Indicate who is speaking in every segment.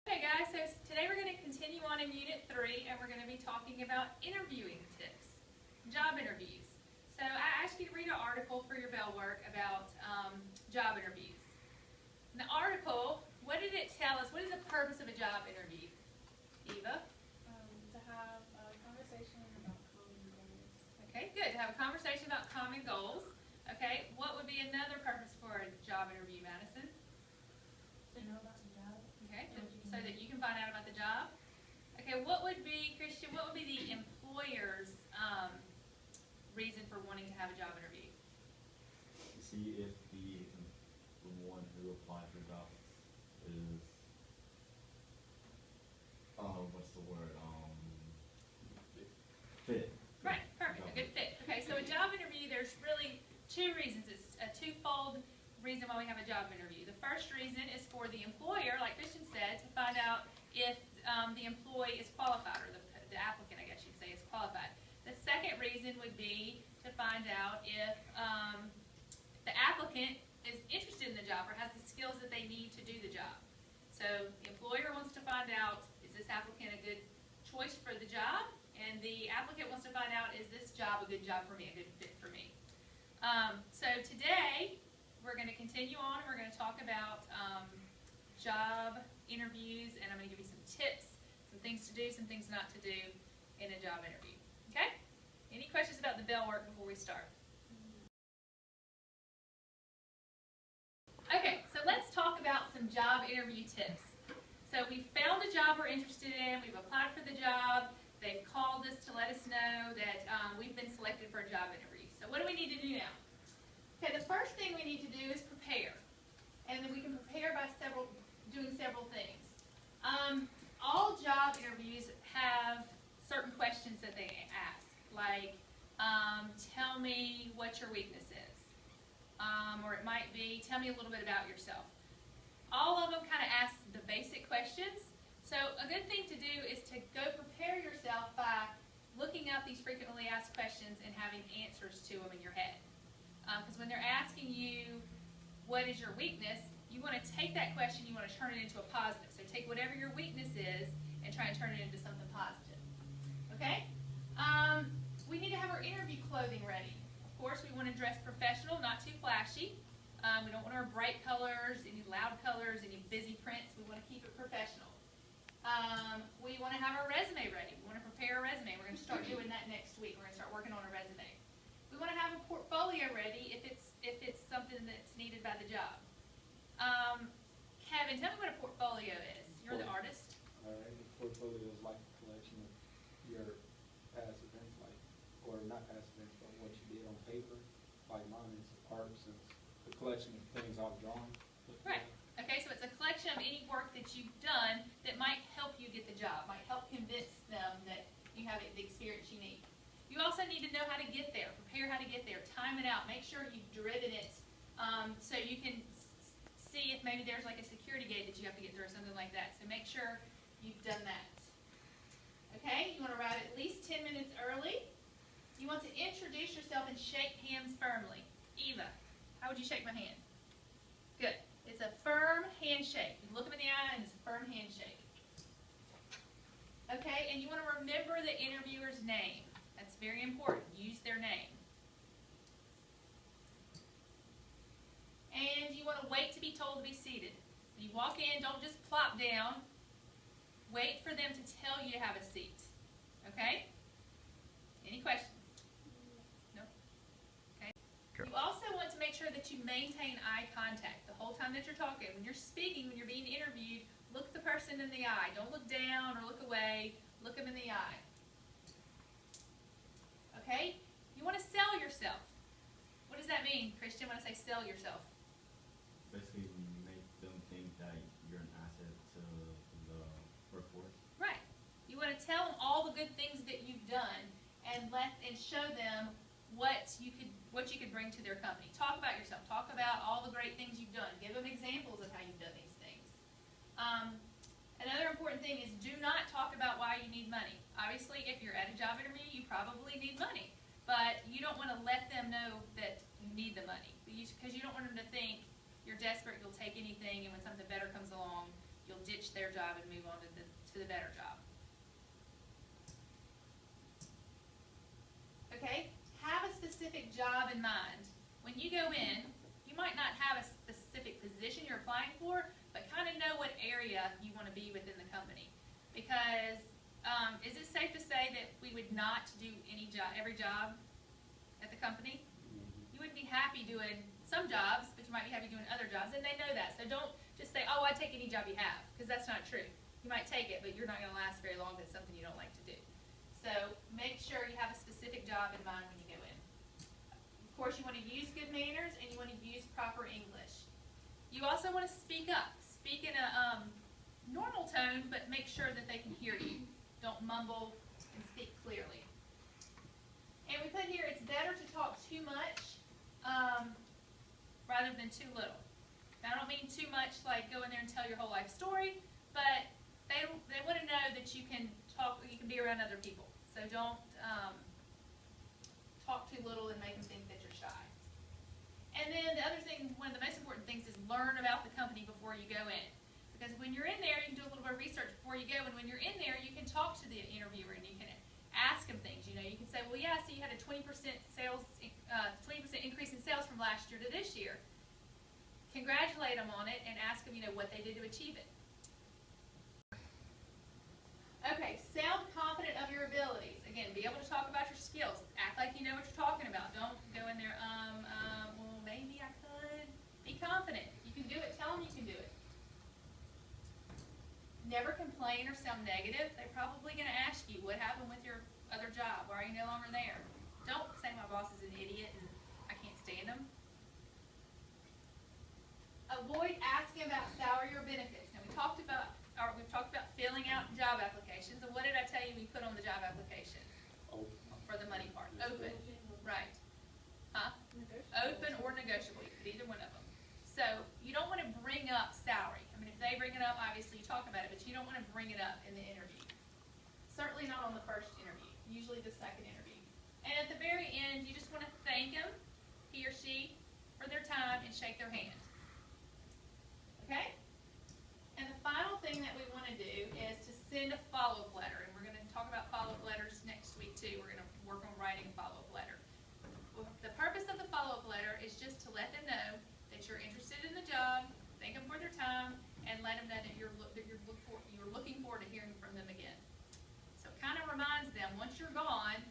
Speaker 1: Okay guys, so today we're going to continue on in Unit 3 and we're going to be talking about interviewing tips, job interviews. So I asked you to read an article for your bell work about job interviews. In the article, what did it tell us? What is the purpose of a job interview? Eva?
Speaker 2: To have a conversation about common goals.
Speaker 1: Okay, good. To have a conversation about common goals. Okay, what would be another purpose for a job interview, Madison?
Speaker 2: To know about the job.
Speaker 1: Okay, so that you can find out about the job. Okay, what would be, Christian, what would be the employer's reason for wanting to have a job interview?
Speaker 3: See if the one who applied for the job is, what's the word, fit.
Speaker 1: Right, perfect, a good fit. Okay, so a job interview, there's really two reasons. It's a twofold reason why we have a job interview. The first reason is for the employer, like Christian said, to find out if the employee is qualified, or the applicant, I guess you'd say, is qualified. The second reason would be to find out if the applicant is interested in the job or has the skills that they need to do the job. So the employer wants to find out, is this applicant a good choice for the job? And the applicant wants to find out, is this job a good job for me, a good fit for me? So today, we're going to continue on and we're going to talk about job interviews, and I'm going to give you some tips, some things to do, some things not to do in a job interview. Okay? Any questions about the bell work before we start? Okay, so let's talk about some job interview tips. So we found a job we're interested in, we've applied for the job, they've called us to let us know that we've been selected for a job interview. So what do we need to do now? Okay, the first thing we need to do is prepare. And then we can prepare by doing several things. All job interviews have certain questions that they ask, like, tell me what your weakness is. Or it might be, tell me a little bit about yourself. All of them kind of ask the basic questions. So a good thing to do is to go prepare yourself by looking up these frequently asked questions and having answers to them in your head. Because when they're asking you, what is your weakness, you want to take that question, you want to turn it into a positive. So take whatever your weakness is and try and turn it into something positive. Okay? We need to have our interview clothing ready. Of course, we want to dress professional, not too flashy. We don't want our bright colors, any loud colors, any busy prints. We want to keep it professional. We want to have our resume ready. We want to prepare a resume. We're going to start doing that next week. We're going to start working on a resume. We want to have a portfolio ready if it's something that's needed by the job. Kevin, tell me what a portfolio is. You're the artist.
Speaker 4: All right, the portfolio is like a collection of your past events, or not past events, but what you did on paper. Like mine is art, since the collection of things I've drawn.
Speaker 1: Right. Okay, so it's a collection of any work that you've done that might help you get the job, might help convince them that you have the experience you need. You also need to know how to get there, prepare how to get there, time it out, make sure you've driven it so you can see if maybe there's like a security gate that you have to get through or something like that. So make sure you've done that. Okay, you want to arrive at least 10 minutes early. You want to introduce yourself and shake hands firmly. Eva, how would you shake my hand? Good. It's a firm handshake. You look them in the eye and it's a firm handshake. Okay, and you want to remember the interviewer's name. That's very important. Use their name. And you want to wait to be told to be seated. So you walk in, don't just plop down. Wait for them to tell you to have a seat. Okay? Any questions? No? Okay. You also want to make sure that you maintain eye contact the whole time that you're talking. When you're speaking, when you're being interviewed, look the person in the eye. Don't look down or look away. Look them in the eye. Okay? You want to sell yourself. What does that mean, Christian, when I say sell yourself?
Speaker 3: Basically, make them think that you're an asset to the workforce.
Speaker 1: Right. You want to tell them all the good things that you've done and show them what you could bring to their company. Talk about yourself. Talk about all the great things you've done. Give them examples of how you've done these things. Another important thing is do not talk about why you need money. Obviously, if you're at a job interview, you probably need money. But you don't want to let them know that you need the money because you don't want them to think you're desperate, you'll take anything, and when something better comes along, you'll ditch their job and move on to the better job. Okay, have a specific job in mind. When you go in, you might not have a specific position you're applying for, but kind of know what area you want to be within the company. Because is it safe to say that we would not do every job at the company? You wouldn't be happy doing some jobs, but you might be happy doing other jobs, and they know that. So don't just say, oh, I take any job you have, because that's not true. You might take it, but you're not going to last very long if it's something you don't like to do. So make sure you have a specific job in mind when you go in. Of course, you want to use good manners, and you want to use proper English. You also want to speak up. Speak in a normal tone, but make sure that they can hear you. Don't mumble and speak clearly. And we put here, it's better to talk too much rather than too little. Now, I don't mean too much like go in there and tell your whole life story, but they want to know that you can talk, you can be around other people. So don't talk too little and make them think that you're shy. And then the other thing, one of the most important things is learn about the company before you go in. Because when you're in there, you can do a little bit of research before you go, and when you're in there, you can talk to the interviewer and you can ask them things. You know, you can say, well, yeah, so you had a 20% increase in sales from last year to this year. Congratulate them on it and ask them, you know, what they did to achieve it. Okay, sound confident of your abilities. Again, be able to talk about your skills. Act like you know what you're talking about. Don't go in there, well, maybe I could. Be confident. You can do it. Tell them you can do it. Never complain or sound negative. They're probably going to ask you, what happened with your other job? Why are you no longer there? Don't say my boss is an idiot and I can't stand him. Avoid asking about salary or benefits. Now, we've talked about filling out job applications, and what did I tell you we put on the job application?
Speaker 4: Open.
Speaker 1: For the money part. Open. Right. Huh? Open or negotiable. You could either one of them. So you don't want to bring up salary. I mean, if they bring it up, obviously you talk about it, but you don't want to bring it up in the interview. Certainly not on the first interview. Usually the second interview. And at the very end, you just want to thank him, he or she, for their time and shake their hand. Okay? And the final thing that we want to do is to send a follow-up letter. And we're going to talk about follow-up letters next week too. We're going to work on writing a follow-up letter. Well, the purpose of the follow-up letter is just to let them know that you're interested in the job, thank them for their time, and let them know that you're looking forward to hearing from them again. So it kind of reminds them, once you're gone,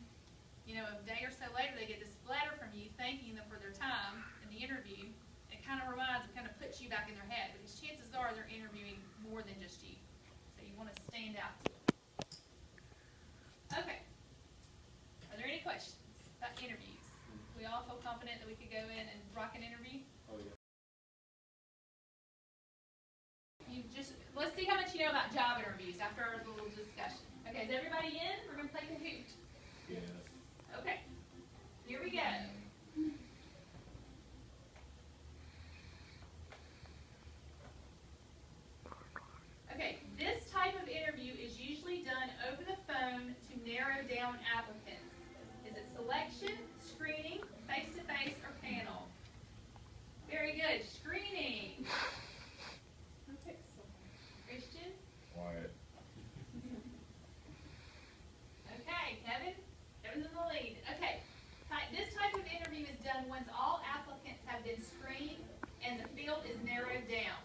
Speaker 1: you know, a day or so later, they get this letter from you thanking them for their time in the interview. It kind of puts you back in their head, because chances are they're interviewing more than just you. So you want to stand out to them. Okay. Are there any questions about interviews? We all feel confident that we could go in and rock an interview?
Speaker 4: Oh, yeah.
Speaker 1: Let's see how much you know about job interviews after our little discussion. Okay, is everybody in? We're going to play Kahoot.
Speaker 3: Yes.
Speaker 1: Okay, here we go. Okay, this type of interview is usually done over the phone to narrow down applicants. Is it selection, screening, face-to-face, or panel? Very good. Screening. Christian?
Speaker 3: Quiet.
Speaker 1: Okay, Kevin? Kevin's in the lead. Okay, this type of interview is done once all applicants have been screened and the field is narrowed down.